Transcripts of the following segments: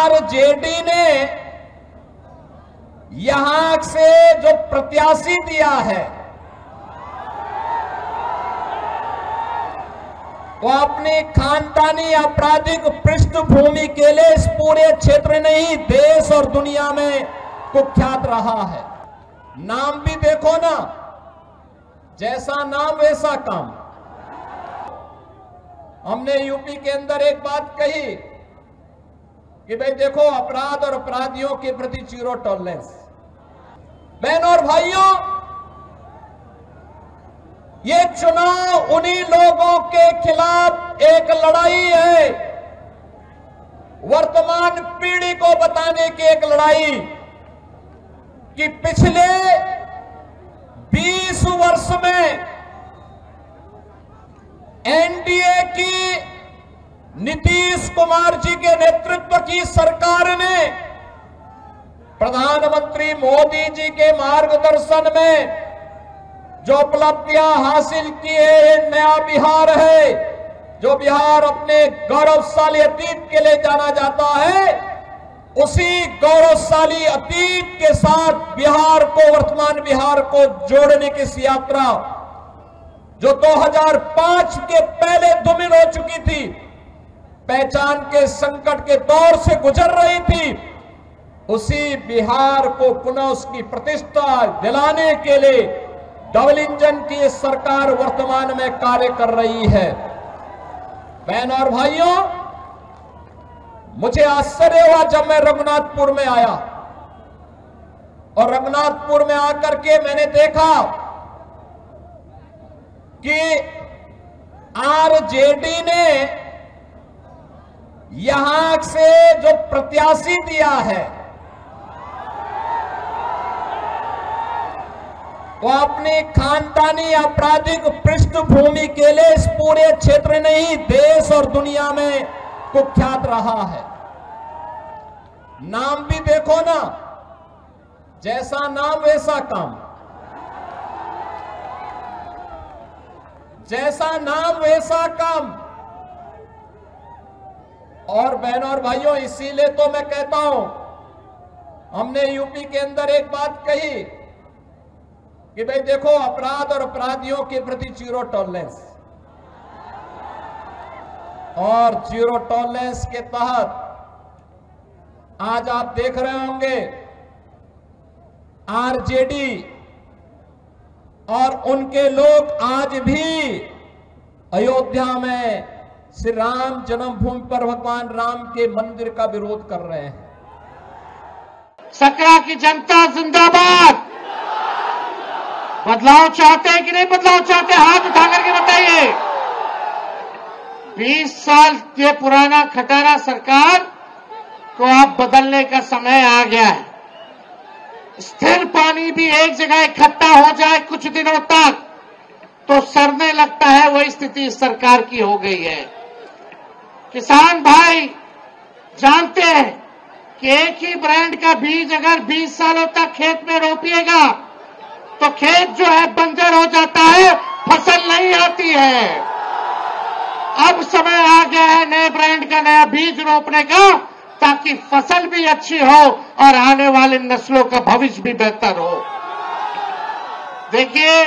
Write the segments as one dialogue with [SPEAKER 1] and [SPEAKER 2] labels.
[SPEAKER 1] RJD ने यहां से जो प्रत्याशी दिया है वो अपनी खानदानी आपराधिक पृष्ठभूमि के लिए इस पूरे क्षेत्र नहीं देश और दुनिया में कुख्यात रहा है। नाम भी देखो ना, जैसा नाम वैसा काम। हमने यूपी के अंदर एक बात कही कि भाई देखो, अपराध और अपराधियों के प्रति जीरो टॉलरेंस। बहनों और भाइयों, ये चुनाव उन्हीं लोगों के खिलाफ एक लड़ाई है, वर्तमान पीढ़ी को बताने की एक लड़ाई कि पिछले 20 वर्ष में एनडीए की नीतीश कुमार जी के नेतृत्व की सरकार ने प्रधानमंत्री मोदी जी के मार्गदर्शन में जो उपलब्धियां हासिल की है, ये नया बिहार है। जो बिहार अपने गौरवशाली अतीत के लिए जाना जाता है, उसी गौरवशाली अतीत के साथ बिहार को, वर्तमान बिहार को जोड़ने की इस यात्रा जो 2005 के पहले धूमिल हो चुकी थी, पहचान के संकट के दौर से गुजर रही थी, उसी बिहार को पुनः उसकी प्रतिष्ठा दिलाने के लिए डबल इंजन की सरकार वर्तमान में कार्य कर रही है। बहनों और भाइयों, मुझे आश्चर्य हुआ जब मैं रघुनाथपुर में आया और रघुनाथपुर में आकर के मैंने देखा कि आरजेडी ने यहां से जो प्रत्याशी दिया है वो अपनी खानदानी आपराधिक पृष्ठभूमि के लिए इस पूरे क्षेत्र नहीं देश और दुनिया में कुख्यात रहा है। नाम भी देखो ना, जैसा नाम वैसा काम। जैसा नाम वैसा काम। और बहनों और भाइयों, इसीलिए तो मैं कहता हूं, हमने यूपी के अंदर एक बात कही कि भाई देखो, अपराध और अपराधियों के प्रति जीरो टॉलरेंस। और जीरो टॉलरेंस के तहत आज आप देख रहे होंगे आरजेडी और उनके लोग आज भी अयोध्या में श्री राम जन्मभूमि पर भगवान राम के मंदिर का विरोध कर रहे हैं।
[SPEAKER 2] सकरा की जनता जिंदाबाद। बदलाव चाहते हैं कि नहीं बदलाव चाहते? हाथ उठा करके बताइए। 20 साल के पुराना खटारा सरकार को अब बदलने का समय आ गया है। स्थिर पानी भी एक जगह इकट्ठा हो जाए कुछ दिनों तक तो सड़ने लगता है, वही स्थिति इस सरकार की हो गई है। किसान भाई जानते हैं कि एक ही ब्रांड का बीज अगर 20 सालों तक खेत में रोपिएगा तो खेत जो है बंजर हो जाता है, फसल नहीं आती है। अब समय आ गया है नए ब्रांड का नया बीज रोपने का, ताकि फसल भी अच्छी हो और आने वाले नस्लों का भविष्य भी बेहतर हो। देखिए,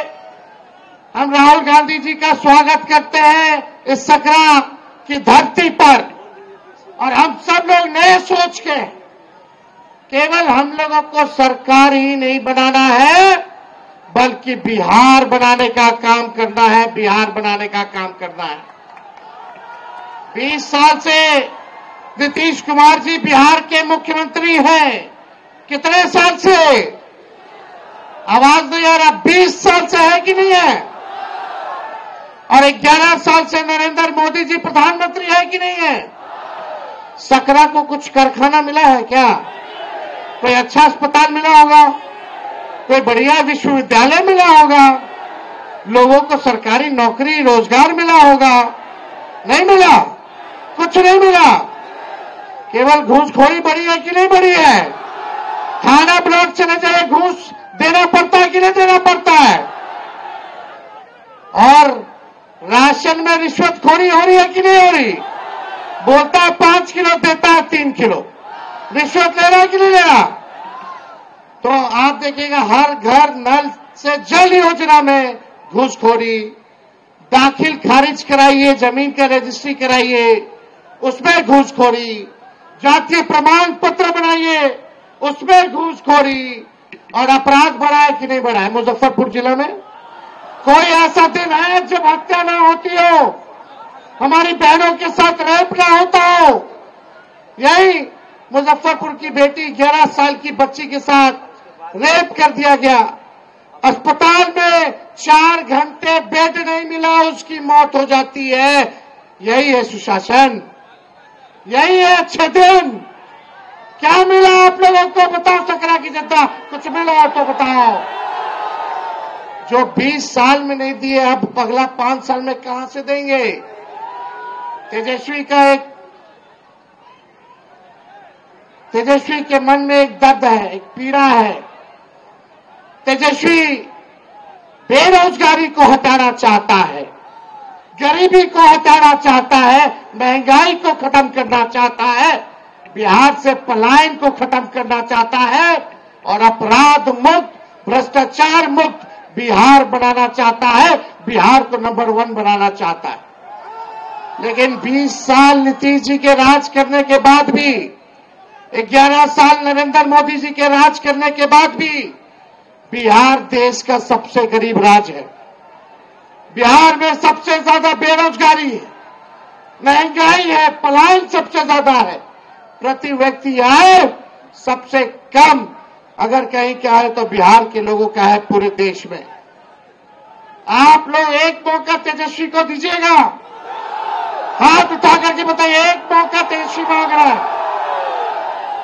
[SPEAKER 2] हम राहुल गांधी जी का स्वागत करते हैं इस सकरा की धरती पर, और हम सब लोग नए सोच के केवल हम लोगों को सरकार ही नहीं बनाना है, बल्कि बिहार बनाने का काम करना है, बिहार बनाने का काम करना है। 20 साल से नीतीश कुमार जी बिहार के मुख्यमंत्री हैं। कितने साल से? आवाज नहीं आ रहा। 20 साल से है कि नहीं है? और 11 साल से नरेंद्र मोदी जी प्रधानमंत्री है कि नहीं है? सकरा को कुछ कारखाना मिला है क्या? कोई अच्छा अस्पताल मिला होगा? कोई बढ़िया विश्वविद्यालय मिला होगा? लोगों को सरकारी नौकरी रोजगार मिला होगा? नहीं मिला, कुछ नहीं मिला। केवल घूसखोरी बढ़ी है कि नहीं बढ़ी है? थाना ब्लॉक चले जाए, घूस देना पड़ता है कि नहीं देना पड़ता है? और राशन में रिश्वतखोरी हो रही है कि नहीं हो रही? बोलता है 5 किलो, देता है 3 किलो। रिश्वत ले रहा है कि नहीं ले रहा? तो आप देखिएगा हर घर नल से जल योजना में घूसखोरी, दाखिल खारिज कराइए, जमीन का रजिस्ट्री कराइए, उसमें घूसखोरी, जातीय प्रमाण पत्र बनाइए, उसमें घूसखोरी, और अपराध बढ़ा है कि नहीं बढ़ा है? मुजफ्फरपुर जिले में कोई ऐसा दिन है जब हत्या ना होती हो, हमारी बहनों के साथ रेप ना होता हो? यही मुजफ्फरपुर की बेटी 11 साल की बच्ची के साथ रेप कर दिया गया, अस्पताल में 4 घंटे बेड नहीं मिला, उसकी मौत हो जाती है। यही है सुशासन, यही है अच्छे दिन। क्या मिला आप लोगों को? बताओ सकरा की जनता, कुछ मिला तो बताओ। जो 20 साल में नहीं दिए, अब अगला 5 साल में कहां से देंगे? तेजस्वी के मन में एक दर्द है, एक पीड़ा है। तेजस्वी बेरोजगारी को हटाना चाहता है, गरीबी को हटाना चाहता है, महंगाई को खत्म करना चाहता है, बिहार से पलायन को खत्म करना चाहता है, और अपराध मुक्त, भ्रष्टाचार मुक्त बिहार बनाना चाहता है, बिहार को नंबर 1 बनाना चाहता है। लेकिन 20 साल नीतीश जी के राज करने के बाद भी, 11 साल नरेंद्र मोदी जी के राज करने के बाद भी बिहार देश का सबसे गरीब राज्य है। बिहार में सबसे ज्यादा बेरोजगारी है, महंगाई है, पलायन सबसे ज्यादा है, प्रति व्यक्ति आय सबसे कम अगर कहीं क्या है तो बिहार के लोगों का है पूरे देश में। आप लोग एक मौका तेजस्वी को दीजिएगा? हाथ उठा करके बताइए, एक मौका तेजस्वी मांग रहा है।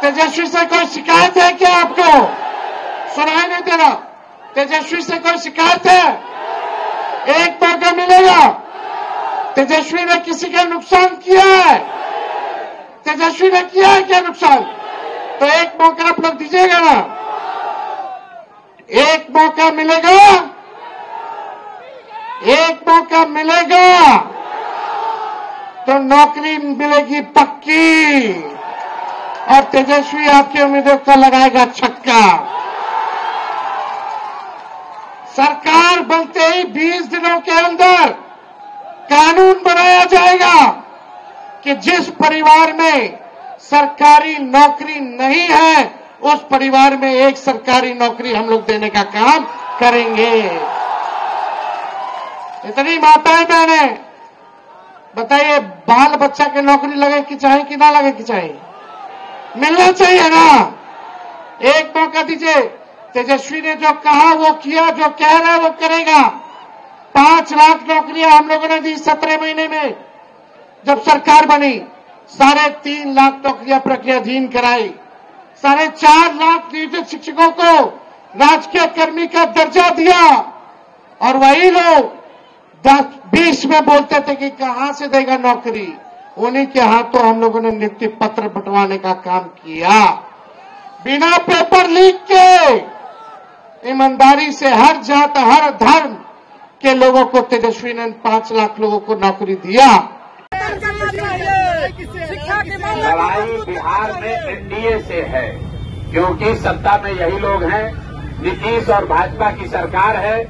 [SPEAKER 2] तेजस्वी से कोई शिकायत है क्या आपको? सुनाई नहीं दे रहा। तेजस्वी से कोई शिकायत है? एक मौका मिलेगा। तेजस्वी ने किसी का नुकसान किया है? तेजस्वी ने किया है क्या नुकसान? तो एक मौका आप लोग दीजिएगा ना? एक मौका मिलेगा, एक मौका मिलेगा तो नौकरी मिलेगी पक्की, और तेजस्वी आपकी उम्मीदों को लगाएगा छक्का। सरकार बनते ही 20 दिनों के अंदर कानून बनाया जाएगा कि जिस परिवार में सरकारी नौकरी नहीं है, उस परिवार में एक सरकारी नौकरी हम लोग देने का काम करेंगे। इतनी माताएं बहनें बताइए, बाल बच्चा के नौकरी लगे कि चाहे कि ना लगे कि चाहिए? मिलना चाहिए ना? एक मौका दीजिए। तेजस्वी ने जो कहा वो किया, जो कह रहा है वो करेगा। 5 लाख नौकरियां हम लोगों ने दी 17 महीने में जब सरकार बनी, 3.5 लाख नौकरियां प्रक्रियाधीन कराई, 4.5 लाख नियोजित शिक्षकों को राजकीय कर्मी का दर्जा दिया, और वही लोग 10-20 में बोलते थे कि कहां से देगा नौकरी, उन्हीं के हाथों हम लोगों ने नियुक्ति पत्र बंटवाने का काम किया, बिना पेपर लीक के, ईमानदारी से हर जात हर धर्म के लोगों को तेजस्वी ने 5 लाख लोगों को नौकरी दिया।
[SPEAKER 3] लड़ाई बिहार में एनडीए से है, क्योंकि सत्ता में यही लोग हैं, नीतीश और भाजपा की सरकार है,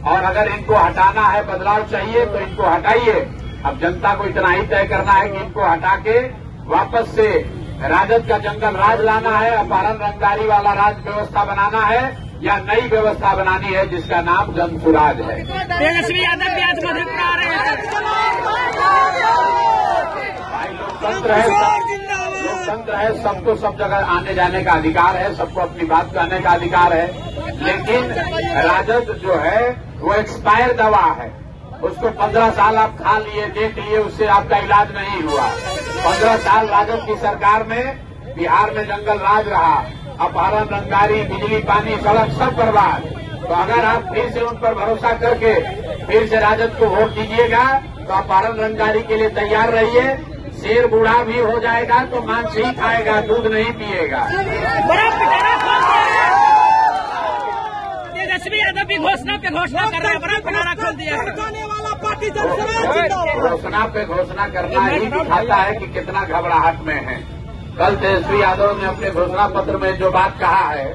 [SPEAKER 3] और अगर इनको हटाना है, बदलाव चाहिए तो इनको हटाइए। अब जनता को इतना ही तय करना है कि इनको हटा के वापस से राजद का जंगल राज लाना है, अपहरण रंगदारी वाला राज व्यवस्था बनाना है, या नई व्यवस्था बनानी है जिसका नाम जनसुराज है।
[SPEAKER 4] तेजस्वी यादव भी आज मधेपुरा आ रहे हैं।
[SPEAKER 3] भाई लोकतंत्र है, सबको सब जगह आने जाने का अधिकार है, सबको अपनी बात कहने का अधिकार है, लेकिन राजद जो है वो एक्सपायर दवा है, उसको 15 साल आप खा लिए, देख लिए, उससे आपका इलाज नहीं हुआ। 15 साल राजद की सरकार में बिहार में जंगल राज रहा, अपहरण रंगदारी, बिजली पानी सड़क सब बर्बाद। तो अगर आप फिर से उन पर भरोसा करके फिर से राजद को वोट दीजिएगा तो अपहरण रंगदारी के लिए तैयार रहिए। शेर बूढ़ा भी हो जाएगा तो मांस ही खाएगा, दूध नहीं पिएगा।
[SPEAKER 4] तेजस्वी यादव भी घोषणा पे घोषणा कर रहा है, बड़ा पिटारा खोल दिया।
[SPEAKER 3] घोषणा पे घोषणा करना ही दिखाता है कि कितना घबराहट में है। कल तेजस्वी यादव ने अपने घोषणा पत्र में जो बात कहा है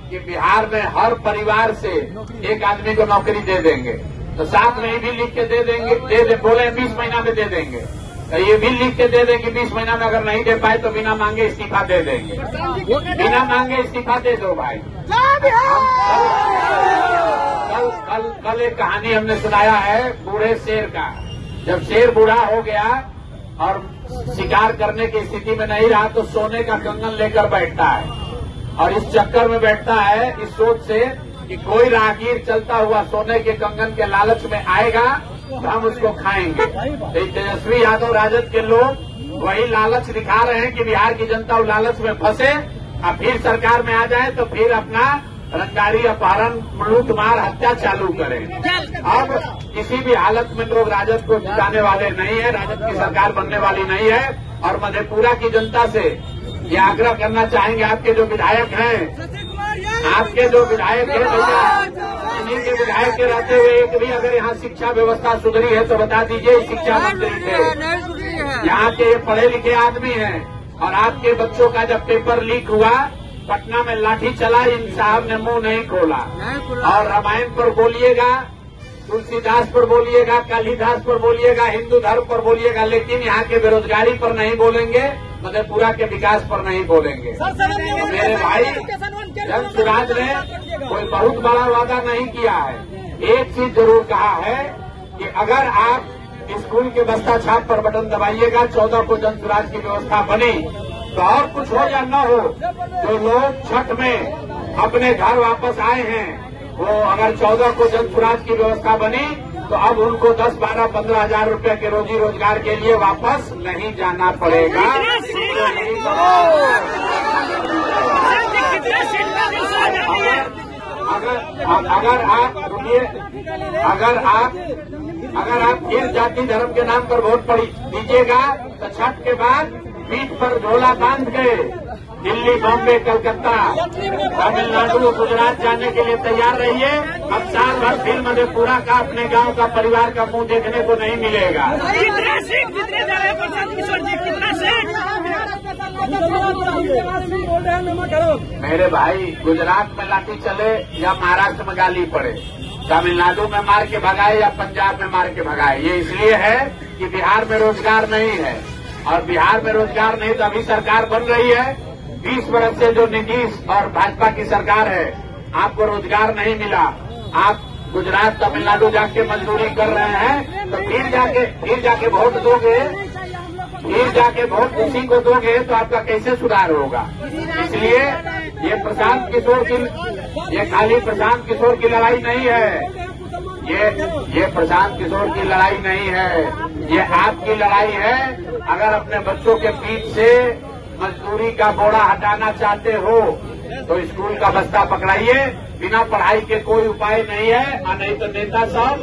[SPEAKER 3] कि बिहार में हर परिवार से एक आदमी को नौकरी दे देंगे, तो साथ में भी लिख के दे देंगे, बोले 20 महीना में दे देंगे, तो ये भी लिख के दे दें कि 20 महीना में अगर नहीं दे पाए तो बिना मांगे इस्तीफा दे देंगे। बिना मांगे इस्तीफा दे दो भाई। कल एक कहानी हमने सुनाया है बूढ़े शेर का। जब शेर बूढ़ा हो गया और शिकार करने की स्थिति में नहीं रहा तो सोने का कंगन लेकर बैठता है, और इस चक्कर में बैठता है इस सोच से कि कोई राहगीर चलता हुआ सोने के कंगन के लालच में आएगा तो हम उसको खाएंगे। तो तेजस्वी यादव राजद के लोग वही लालच दिखा रहे हैं कि बिहार की जनता उस लालच में फंसे और फिर सरकार में आ जाए तो फिर अपना रंगदारी अपहरण लूट मार हत्या चालू करें। अब किसी भी हालत में लोग राजद को जिताने वाले नहीं है, राजद की सरकार बनने वाली नहीं है। और मधेपुरा की जनता से ये आग्रह करना चाहेंगे, आपके जो विधायक हैं, आपके जो विधायक हैं भैया, इन्हीं के विधायक के रहते हुए एक भी अगर यहाँ शिक्षा व्यवस्था सुधरी है तो बता दीजिए। शिक्षा मंत्री थे, यहाँ के पढ़े लिखे आदमी हैं, और आपके बच्चों का जब पेपर लीक हुआ पटना में लाठी चला, इन साहब ने मुंह नहीं खोला। और रामायण पर बोलिएगा, तुलसीदास पर बोलिएगा, कालिदास पर बोलिएगा, हिंदू धर्म पर बोलिएगा, लेकिन यहाँ के बेरोजगारी पर नहीं बोलेंगे, मधेपुरा के विकास पर नहीं बोलेंगे। मेरे भाई जनसुराज ने कोई बहुत बड़ा वादा नहीं किया है। एक चीज जरूर कहा है कि अगर आप स्कूल के बस्ता छाप पर बटन दबाइएगा 14 को जनसुराज की व्यवस्था बनी, तो और कुछ हो या न हो, जो लोग छठ में अपने घर वापस आए हैं वो अगर 14 को जनसुराज की व्यवस्था बनी तो अब उनको 10, 12, 15 हजार रुपए के रोजी रोजगार के लिए वापस नहीं जाना पड़ेगा। अगर आप फिर जाति धर्म के नाम पर वोट दीजिएगा तो छठ के बाद पीठ पर झोला बांध के दिल्ली, बॉम्बे, कलकत्ता, तमिलनाडु, गुजरात जाने के लिए तैयार रहिए। अब साल भर फिर मधेपुरा का, अपने गांव का, परिवार का मुंह देखने को नहीं मिलेगा। मेरे भाई, गुजरात में लाठी चले या महाराष्ट्र में गाली पड़े, तमिलनाडु में मार के भगाए या पंजाब में मार के भगाए, ये इसलिए है कि बिहार में रोजगार नहीं है। और बिहार में रोजगार नहीं तो अभी सरकार बन रही है। 20 वर्ष से जो नीतीश और भाजपा की सरकार है, आपको रोजगार नहीं मिला, आप गुजरात, तमिलनाडु जाके मजदूरी कर रहे हैं, तो फिर जाके वोट दोगे, फिर जाके वोट उसी को दोगे तो आपका कैसे सुधार होगा। इसलिए ये प्रशांत किशोर की, ये खाली प्रशांत किशोर की लड़ाई नहीं है, ये प्रशांत किशोर की लड़ाई नहीं है, ये आपकी लड़ाई है। अगर अपने बच्चों के पीठ से मजदूरी का बोरा हटाना चाहते हो तो स्कूल का बस्ता पकड़ाइए। बिना पढ़ाई के कोई उपाय नहीं है। और नहीं तो नेता सब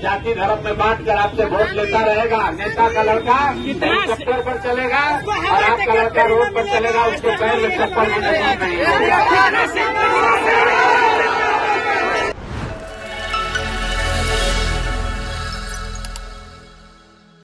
[SPEAKER 3] जाति धर्म में बांट कर आपसे वोट लेता रहेगा। नेता का लड़का हेलीकॉप्टर पर चलेगा और आपका लड़का रोड पर चलेगा, उसके पैर में चप्पल भी नसीब नहीं होगा।